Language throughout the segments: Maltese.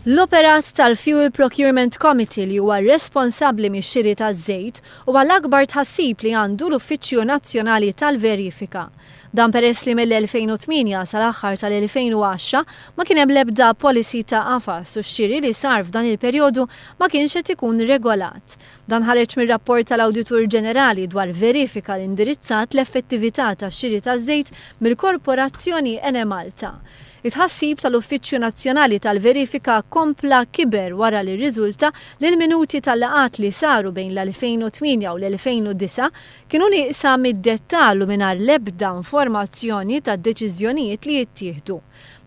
L-operat tal-Fuel Procurement Committee li huwa responsabbli mix-xiri taż-żejt huwa l-akbar tħassib li għandu l-Uffiċċju Nazzjonali tal-Verifika. Dan peress li mill-2008 sal-aħħar tal-2010 ma kien hemm l-ebda policy ta' qafas u x-xiri li sar f'dan il-perjodu ma kienx qed ikun regolat. Dan ħareġ mir-rapport tal-Awditur Generali dwar verifika l-indirizzat l-effettività tax-xiri taż-żejt mill-Korporazzjoni Enemalta. It-ħassib tal-Uffiċċju Nazzjonali tal-Verifika kompla kiber wara li rriżulta li l-minuti tal-laqgħat li saru bejn l-2008 u l-2009 kienu nieqsa mid-dettallu mingħajr l-ebda informazzjoni tad-deċiżjonijiet li jittieħdu.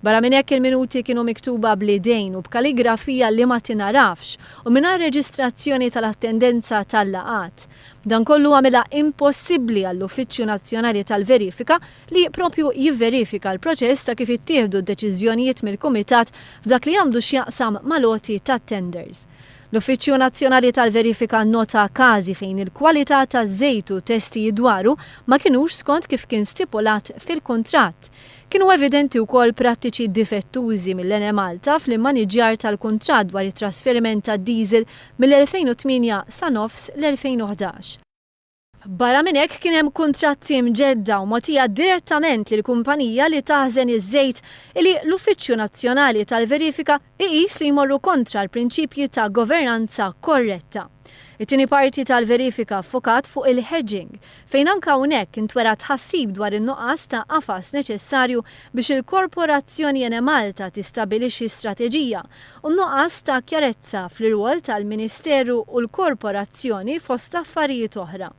Barra minn hekk il-minuti kienu miktuba bl-idejn u b'kaligrafija li ma tinarafx u mingħajr reġistrazzjoni tal-attendenza tal-laqgħat. Dan kollu għamilha impossibbli għall-Uffiċċju Nazzjonali tal-Verifika li propju jivverifika l-proċess ta' kif ittieħdu d-deċiżjonijiet mill-Kumitat f'dak li għandu x'jaqsam mal-għoti tat-tenders. L-Uffiċċju Nazzjonali tal-Verifika nnota każi fejn il-kwalità taż-żejt u testi dwaru ma kinux skont kif kien stipulat fil-kuntratt. Kienu evidenti wkoll prattiċi difettużi mill-Enemalta fl-immaniġġjar tal-kuntratt dwar it-trasferiment tad-diesel mill-2008 sa nofs l-2011. Barra minn hekk kien hemm kuntratti mġedda u mogħtija direttament lill-kumpanija li taħżen iż-żejt li l-Uffiċċju Nazzjonali tal-Verifika iqis li jmorru kontra l-prinċipji ta' governanza korretta. It-tieni parti tal-verifika ffokat fuq il-hedging, fejn anke hawnhekk intwera tħassib dwar in-nuqqas ta' qafas neċessarju biex il-Korporazzjoni Enemalta tistabbilixxi strateġija u nuqqas ta' kjarezza fl-irwol tal-Ministeru u l-Korporazzjoni fost affarijiet oħra.